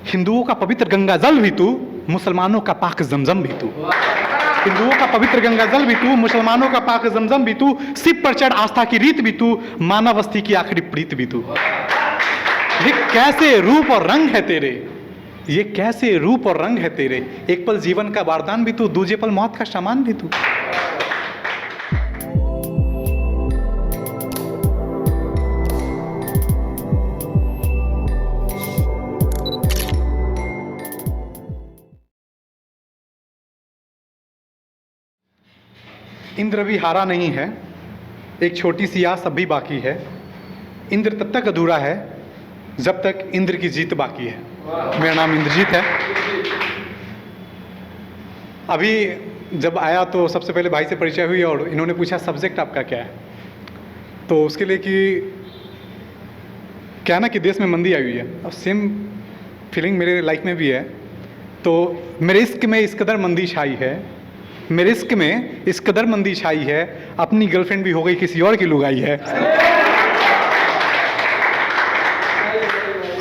हिंदुओं का पवित्र गंगा जल भी तू, मुसलमानों का पाक जमजम भी तू। हिंदुओं का पवित्र गंगा जल भी तू, मुसलमानों का पाक जमजम भी तू, सिर पर चढ़ आस्था की रीत भी तू, मानव अस्थि की आखिरी प्रीत भी तू। ये कैसे रूप और रंग है तेरे, ये कैसे रूप और रंग है तेरे, एक पल जीवन का वरदान भी तू, दूजे पल मौत का सामान भी तू। इंद्र भी हारा नहीं है, एक छोटी सी आस अब भी बाकी है। इंद्र तब तक अधूरा है जब तक इंद्र की जीत बाकी है। मेरा नाम इंद्रजीत है। अभी जब आया तो सबसे पहले भाई से परिचय हुई और इन्होंने पूछा सब्जेक्ट आपका क्या है, तो उसके लिए कि क्या ना कि देश में मंदी आई हुई है। अब सेम फीलिंग मेरे लाइफ में भी है। तो मेरे इश्क में इस कदर मंदी छाई है, मेरे इश्क में इस कदर मंदी छाई है, अपनी गर्लफ्रेंड भी हो गई किसी और की लुगाई है।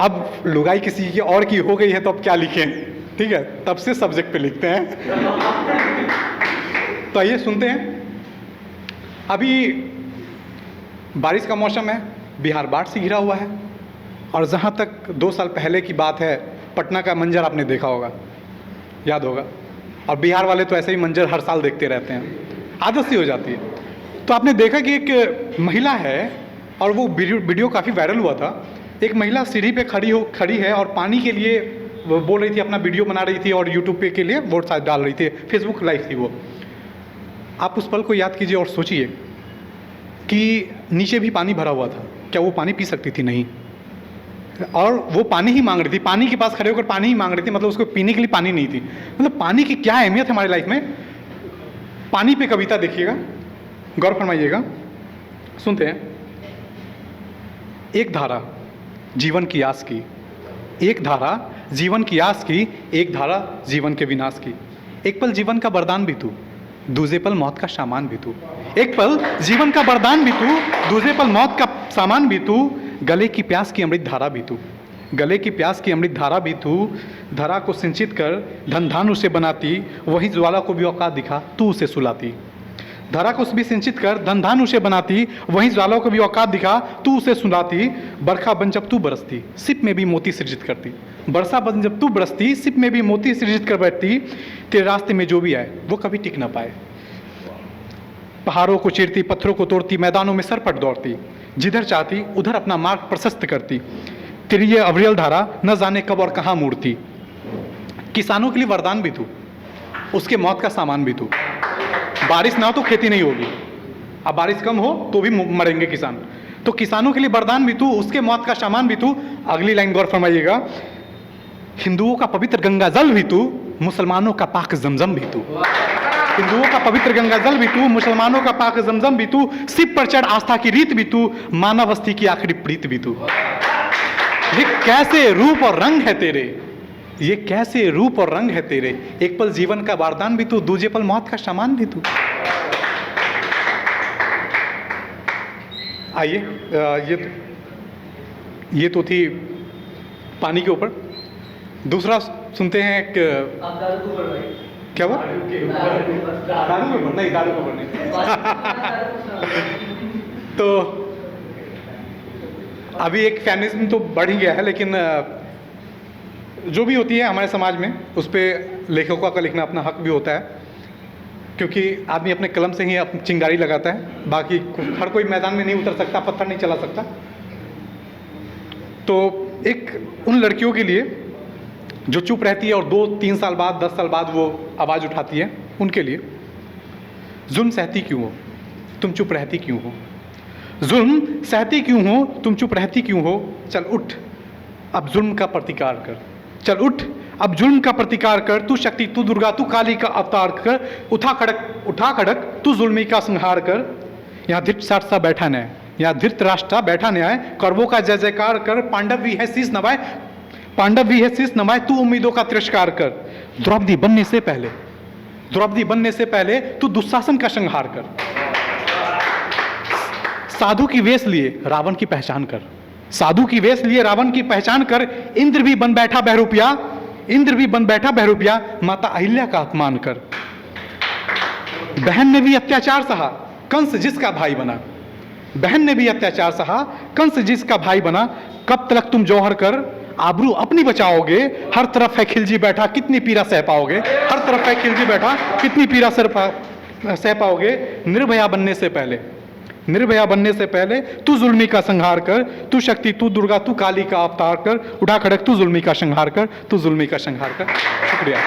अब लुगाई किसी की और की हो गई है तो अब क्या लिखें, ठीक है, तब से सब्जेक्ट पे लिखते हैं। तो आइए सुनते हैं। अभी बारिश का मौसम है, बिहार बाढ़ से घिरा हुआ है, और जहाँ तक 2 साल पहले की बात है, पटना का मंजर आपने देखा होगा, याद होगा। और बिहार वाले तो ऐसे ही मंजर हर साल देखते रहते हैं, आदत सी हो जाती है। तो आपने देखा कि एक महिला है, और वो वीडियो काफ़ी वायरल हुआ था। एक महिला सीढ़ी पे खड़ी है और पानी के लिए वो बोल रही थी, अपना वीडियो बना रही थी और यूट्यूब पे के लिए वोट शायद डाल रही थी, फेसबुक लाइव थी वो। आप उस पल को याद कीजिए और सोचिए कि नीचे भी पानी भरा हुआ था, क्या वो पानी पी सकती थी? नहीं। और वो पानी ही मांग रही थी, पानी के पास खड़े होकर पानी ही मांग रही थी, मतलब उसको पीने के लिए पानी नहीं थी। मतलब पानी की क्या अहमियत है हमारी लाइफ में। पानी पे कविता देखिएगा, गौर फरमाइएगा, सुनते हैं। एक धारा जीवन की आस की, एक धारा जीवन की आस की, एक धारा जीवन के विनाश की। एक पल जीवन का वरदान भी तू, दूसरे पल मौत का सामान भी तू। एक पल जीवन का वरदान भी तू, दूसरे पल मौत का सामान भी तू। गले की प्यास की अमृत धारा भी तू, गले की प्यास की अमृत धारा भी तू। धरा को सिंचित कर धन धान उसे बनाती, वही ज्वाला को भी औकात दिखा तू उसे सुलाती। धरा को भी सिंचित कर धन धान उसे बनाती, वहीं ज्वाला को भी औकात दिखा तू उसे सुलाती। बरखा बन जब तू बरसती, सिप में भी मोती सृजित करती। बरसा बन जब तू बरसती, सिप में भी मोती सृजित कर बैठती। तेरे रास्ते में जो भी आए वो कभी टिक ना पाए। पहाड़ों को चीरती, पत्थरों को तोड़ती, मैदानों में सरपट दौड़ती, जिधर चाहती उधर अपना मार्ग प्रशस्त करती। तेरी ये अविरल धारा न जाने कब और कहाँ मुड़ती। किसानों के लिए वरदान भी तू, उसके मौत का सामान भी तू। बारिश ना हो तो खेती नहीं होगी, अब बारिश कम हो तो भी मरेंगे किसान। तो किसानों के लिए वरदान भी तू, उसके मौत का सामान भी तू। अगली लाइन गौर फरमाइएगा। हिंदुओं का पवित्र गंगा जल भी तू, मुसलमानों का पाक जमजम भी तू। हिंदुओं का पवित्र गंगा जल भी तू, मुसलमानों का पाक जमजम भी तू, सिर पर चढ़ आस्था की रीत भी तू, मानव अस्थि की आखिरी प्रीत भी तू। ये कैसे रूप और रंग है तेरे, ये कैसे रूप और रंग है तेरे, एक पल जीवन का वरदान भी तू, दूजे पल मौत का सामान भी तू। आइए, ये तो थी पानी के ऊपर। दूसरा सुनते हैं एक, क्या वो दारू के ऊपर नहीं, दारू के ऊपर नहीं। तो अभी एक फेमिनिज्म तो बढ़ ही गया है, लेकिन जो भी होती है हमारे समाज में, उस पर लेखकों का लिखना अपना हक भी होता है, क्योंकि आदमी अपने कलम से ही अपनी चिंगारी लगाता है। बाकी हर कोई मैदान में नहीं उतर सकता, पत्थर नहीं चला सकता। तो एक उन लड़कियों के लिए जो चुप रहती है और 2-3 साल बाद, 10 साल बाद वो आवाज़ उठाती है, उनके लिए, जुल्म सहती क्यों हो, तुम चुप रहती क्यों हो? जुल्म सहती क्यों हो, तुम चुप रहती क्यों हो? चल उठ, अब जुल्म का प्रतिकार कर। चल उठ, अब जुल्म का प्रतिकार कर। तू शक्ति, तू दुर्गा, तू काली का अवतार कर। उठा खड़क, तू जुल्मी का संहार कर। यहाँ धृतराष्ट्र बैठा न्याय, यहाँ धृतराष्ट्र बैठा न्याय। कौरवों का जय जयकार कर। पांडव भी है शीश नवाए, पांडव भी है शीश नवाए। तू उम्मीदों का तिरस्कार कर। द्रौपदी बनने से पहले, द्रौपदी बनने से पहले तू दुशासन का संहार कर। साधु की वेश लिए रावण की पहचान कर। साधु की वेश लिए रावण की पहचान कर इंद्र भी बन बैठा बहरूपिया, इंद्र भी बन बैठा बहरूपिया, माता अहिल्या का अपमान कर। बहन ने भी अत्याचार सहा, कंस जिसका भाई बना। बहन ने भी अत्याचार सहा, कंस जिसका भाई बना। कब तक तुम जौहर कर आबरू अपनी बचाओगे, हर तरफ है खिलजी बैठा कितनी पीड़ा सह पाओगे। हर तरफ है खिलजी बैठा कितनी पीड़ा सह पाओगे। निर्भया बनने से पहले, निर्भया बनने से पहले तू जुल्मी का संहार कर, तू शक्ति, तू दुर्गा, तू काली का अवतार कर। उठा खड़क तू जुल्मी का संहार कर, तू जुल्मी का संहार कर। शुक्रिया।